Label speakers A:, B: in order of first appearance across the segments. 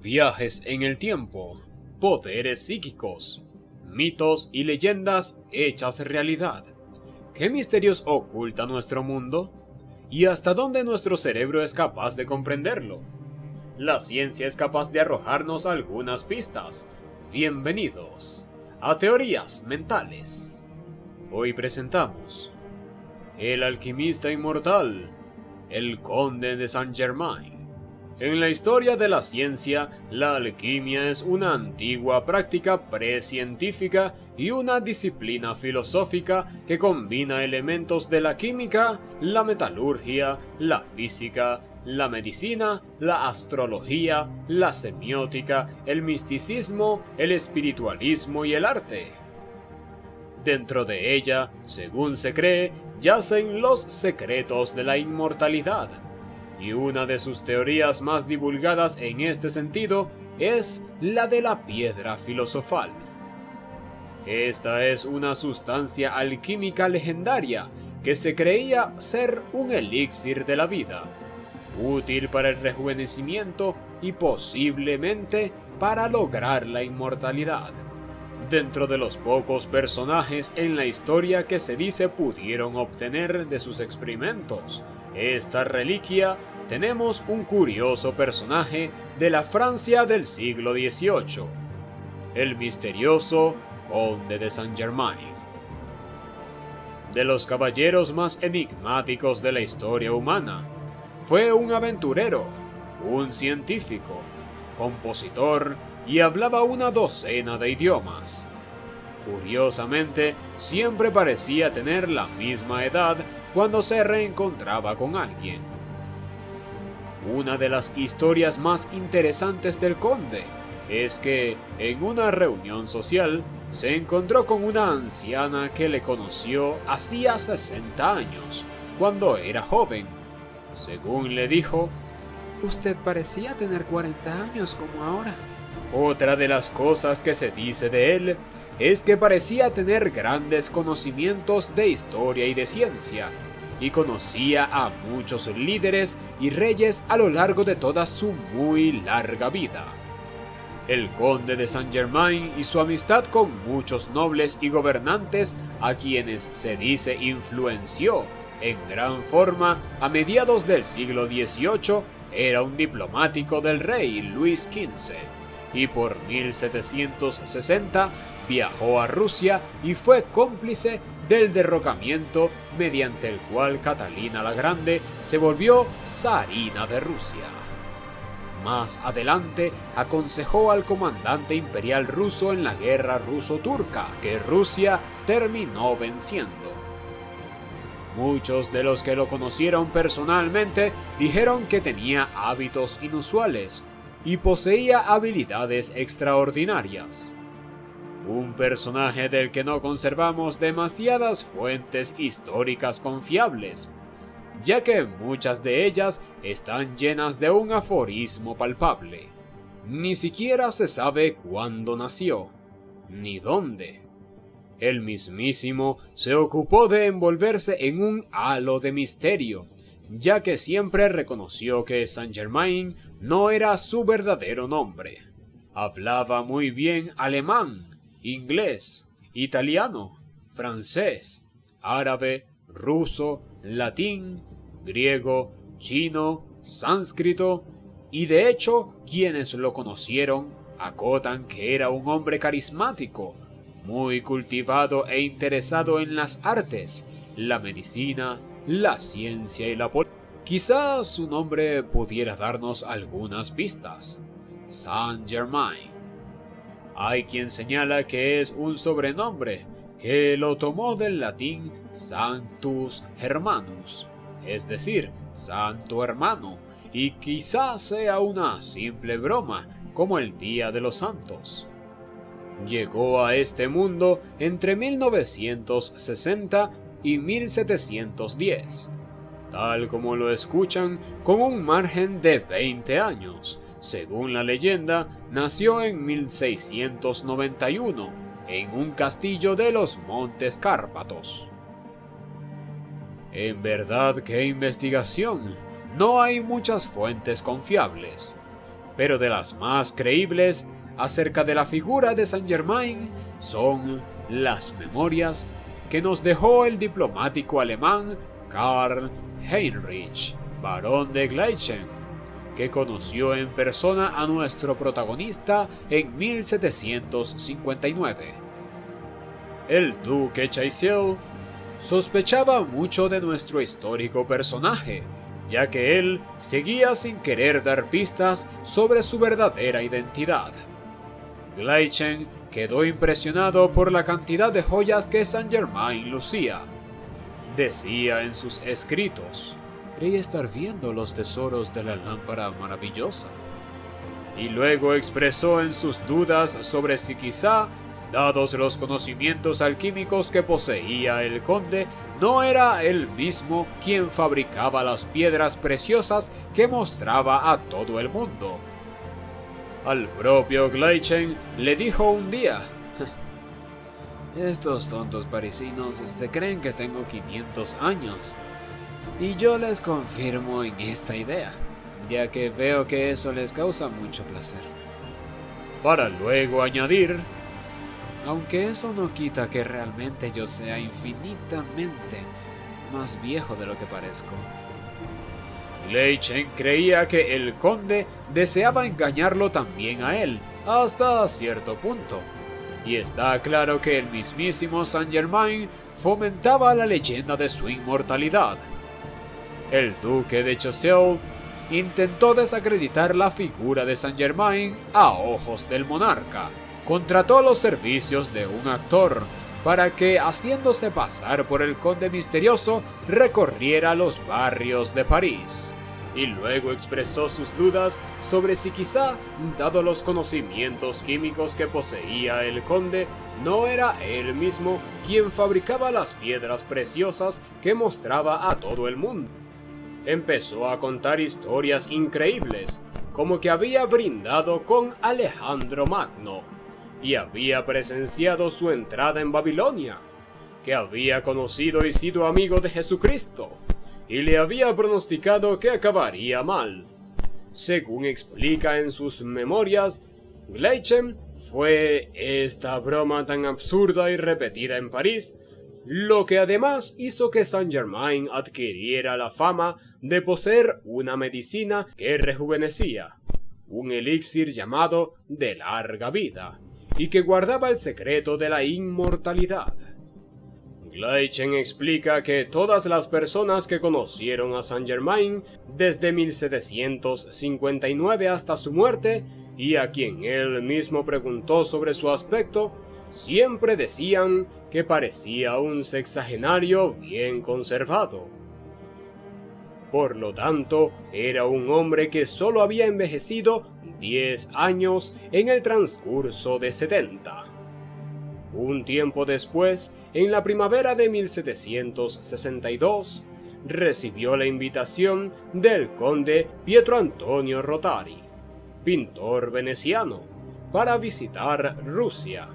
A: viajes en el tiempo, poderes psíquicos, mitos y leyendas hechas realidad. ¿Qué misterios oculta nuestro mundo? ¿Y hasta dónde nuestro cerebro es capaz de comprenderlo? La ciencia es capaz de arrojarnos algunas pistas. Bienvenidos a Teorías Mentales. Hoy presentamos El alquimista inmortal, el conde de Saint-Germain. En la historia de la ciencia, la alquimia es una antigua práctica precientífica y una disciplina filosófica que combina elementos de la química, la metalurgia, la física, la medicina, la astrología, la semiótica, el misticismo, el espiritualismo y el arte. Dentro de ella, según se cree, yacen los secretos de la inmortalidad. Y una de sus teorías más divulgadas en este sentido es la de la piedra filosofal. Esta es una sustancia alquímica legendaria que se creía ser un elixir de la vida, útil para el rejuvenecimiento y posiblemente para lograr la inmortalidad. Dentro de los pocos personajes en la historia que se dice pudieron obtener de sus experimentos esta reliquia, tenemos un curioso personaje de la Francia del siglo XVIII, el misterioso conde de Saint-Germain. De los caballeros más enigmáticos de la historia humana, fue un aventurero, un científico, compositor y hablaba una docena de idiomas. Curiosamente, siempre parecía tener la misma edad cuando se reencontraba con alguien. Una de las historias más interesantes del conde es que, en una reunión social, se encontró con una anciana que le conoció hacía 60 años, cuando era joven. Según le dijo,
B: «Usted parecía tener 40 años como ahora».
A: Otra de las cosas que se dice de él es que parecía tener grandes conocimientos de historia y de ciencia, y conocía a muchos líderes y reyes a lo largo de toda su muy larga vida. El conde de Saint-Germain y su amistad con muchos nobles y gobernantes a quienes se dice influenció en gran forma a mediados del siglo XVIII, era un diplomático del rey Luis XV, y por 1760 viajó a Rusia y fue cómplice del derrocamiento mediante el cual Catalina la Grande se volvió zarina de Rusia. Más adelante aconsejó al comandante imperial ruso en la guerra ruso-turca, que Rusia terminó venciendo. Muchos de los que lo conocieron personalmente dijeron que tenía hábitos inusuales y poseía habilidades extraordinarias. Un personaje del que no conservamos demasiadas fuentes históricas confiables, ya que muchas de ellas están llenas de un aforismo palpable. Ni siquiera se sabe cuándo nació, ni dónde. El mismísimo se ocupó de envolverse en un halo de misterio, ya que siempre reconoció que Saint-Germain no era su verdadero nombre. Hablaba muy bien alemán, inglés, italiano, francés, árabe, ruso, latín, griego, chino, sánscrito, y de hecho quienes lo conocieron acotan que era un hombre carismático, muy cultivado e interesado en las artes, la medicina, la ciencia y la política. Quizás su nombre pudiera darnos algunas pistas. Saint-Germain. Hay quien señala que es un sobrenombre que lo tomó del latín Sanctus Hermanus, es decir, santo hermano, y quizás sea una simple broma, como el Día de los Santos. Llegó a este mundo entre 1960 y 1710, tal como lo escuchan, con un margen de 20 años. Según la leyenda, nació en 1691, en un castillo de los Montes Cárpatos. En verdad, qué investigación. No hay muchas fuentes confiables. pero de las más creíbles acerca de la figura de Saint Germain son las memorias que nos dejó el diplomático alemán Karl Heinrich, barón de Gleichen, que conoció en persona a nuestro protagonista en 1759. El duque Choiseul sospechaba mucho de nuestro histórico personaje, ya que él seguía sin querer dar pistas sobre su verdadera identidad. Gleichen quedó impresionado por la cantidad de joyas que Saint Germain lucía. Decía en sus escritos: creí estar viendo los tesoros de la lámpara maravillosa. Y luego expresó en sus dudas sobre si quizá, dados los conocimientos alquímicos que poseía el conde, no era él mismo quien fabricaba las piedras preciosas que mostraba a todo el mundo. Al propio Gleichen le dijo un día: estos tontos parisinos se creen que tengo 500 años. Y yo les confirmo en esta idea, ya que veo que eso les causa mucho placer. Para luego añadir: aunque eso no quita que realmente yo sea infinitamente más viejo de lo que parezco. Gleichen creía que el conde deseaba engañarlo también a él, hasta cierto punto. Y está claro que el mismísimo Saint Germain fomentaba la leyenda de su inmortalidad. El duque de Choiseul intentó desacreditar la figura de Saint Germain a ojos del monarca. Contrató los servicios de un actor para que, haciéndose pasar por el conde misterioso, recorriera los barrios de París. Y luego expresó sus dudas sobre si quizá, dado los conocimientos químicos que poseía el conde, no era él mismo quien fabricaba las piedras preciosas que mostraba a todo el mundo. Empezó a contar historias increíbles, como que había brindado con Alejandro Magno, y había presenciado su entrada en Babilonia, que había conocido y sido amigo de Jesucristo, y le había pronosticado que acabaría mal. Según explica en sus memorias, Gleichen fue esta broma tan absurda y repetida en París, lo que además hizo que Saint Germain adquiriera la fama de poseer una medicina que rejuvenecía, un elixir llamado de larga vida, y que guardaba el secreto de la inmortalidad. Gleichen explica que todas las personas que conocieron a Saint Germain desde 1759 hasta su muerte, y a quien él mismo preguntó sobre su aspecto, siempre decían que parecía un sexagenario bien conservado. Por lo tanto, era un hombre que solo había envejecido 10 años en el transcurso de 70. Un tiempo después, en la primavera de 1762, recibió la invitación del conde Pietro Antonio Rotari, pintor veneciano, para visitar Rusia,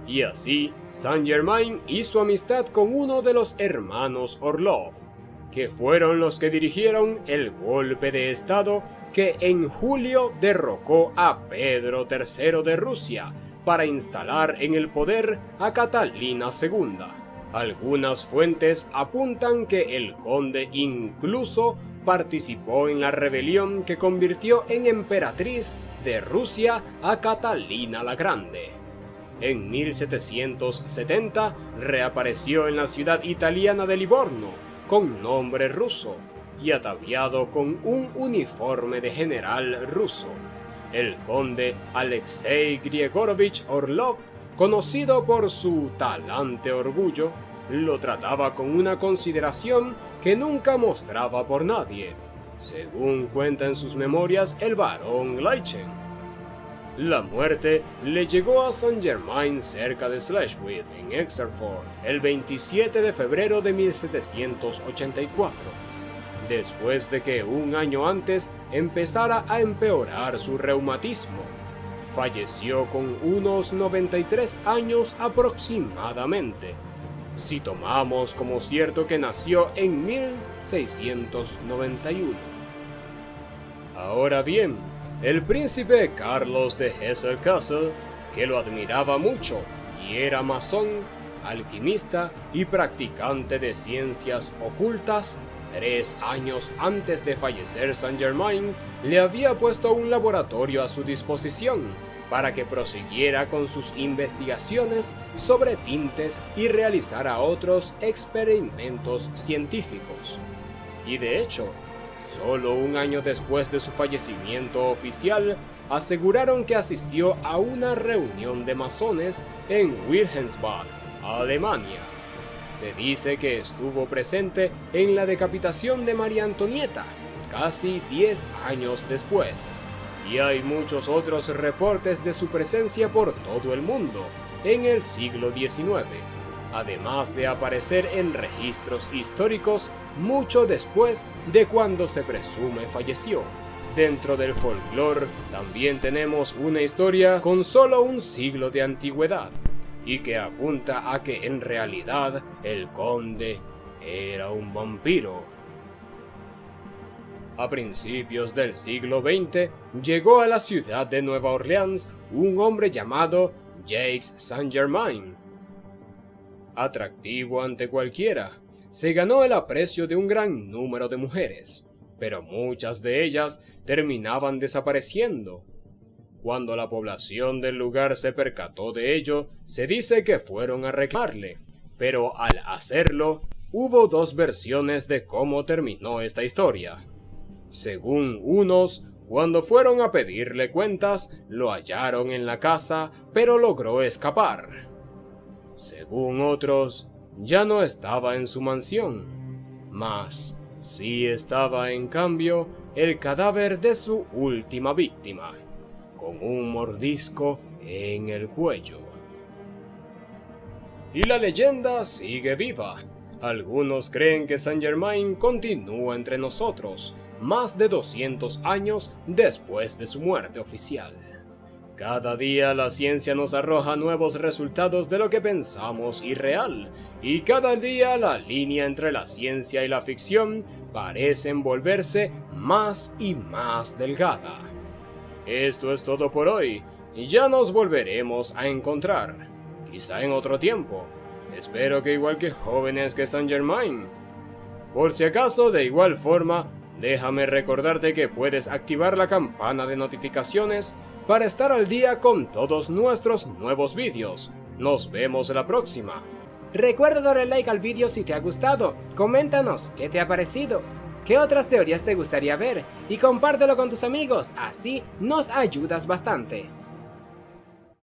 A: y así Saint Germain hizo amistad con uno de los hermanos Orlov, que fueron los que dirigieron el golpe de estado que en julio derrocó a Pedro III de Rusia para instalar en el poder a Catalina II. Algunas fuentes apuntan que el conde incluso participó en la rebelión que convirtió en emperatriz de Rusia a Catalina la Grande. En 1770 reapareció en la ciudad italiana de Livorno con nombre ruso y ataviado con un uniforme de general ruso. El conde Alexei Griegorovich Orlov, conocido por su talante orgullo, lo trataba con una consideración que nunca mostraba por nadie, según cuenta en sus memorias el barón Gleichen. La muerte le llegó a Saint Germain cerca de Schleswig, en Exerford, el 27 de febrero de 1784, después de que un año antes empezara a empeorar su reumatismo. Falleció con unos 93 años aproximadamente, si tomamos como cierto que nació en 1691. Ahora bien, el príncipe Carlos de Hesse-Kassel, que lo admiraba mucho y era masón, alquimista y practicante de ciencias ocultas, 3 años antes de fallecer Saint-Germain, le había puesto un laboratorio a su disposición para que prosiguiera con sus investigaciones sobre tintes y realizara otros experimentos científicos. Y de hecho, solo un año después de su fallecimiento oficial, aseguraron que asistió a una reunión de masones en Wilhelmsbad, Alemania. Se dice que estuvo presente en la decapitación de María Antonieta, casi 10 años después, y hay muchos otros reportes de su presencia por todo el mundo en el siglo XIX, además de aparecer en registros históricos mucho después de cuando se presume falleció. Dentro del folclore también tenemos una historia con solo un siglo de antigüedad, y que apunta a que en realidad el conde era un vampiro. A principios del siglo XX llegó a la ciudad de Nueva Orleans un hombre llamado Jacques Saint-Germain. Atractivo ante cualquiera, se ganó el aprecio de un gran número de mujeres, pero muchas de ellas terminaban desapareciendo. Cuando la población del lugar se percató de ello, se dice que fueron a reclamarle, pero al hacerlo, hubo 2 versiones de cómo terminó esta historia. Según unos, cuando fueron a pedirle cuentas, lo hallaron en la casa, pero logró escapar. Según otros, ya no estaba en su mansión, mas sí estaba en cambio el cadáver de su última víctima, con un mordisco en el cuello. Y la leyenda sigue viva. Algunos creen que Saint-Germain continúa entre nosotros, más de 200 años después de su muerte oficial. Cada día la ciencia nos arroja nuevos resultados de lo que pensamos irreal, y cada día la línea entre la ciencia y la ficción parece volverse más y más delgada. Esto es todo por hoy, y ya nos volveremos a encontrar, quizá en otro tiempo. Espero que igual que jóvenes que Saint-Germain. Por si acaso, de igual forma, déjame recordarte que puedes activar la campana de notificaciones para estar al día con todos nuestros nuevos vídeos. Nos vemos la próxima.
B: Recuerda darle like al vídeo si te ha gustado, coméntanos qué te ha parecido, qué otras teorías te gustaría ver y compártelo con tus amigos, así nos ayudas bastante.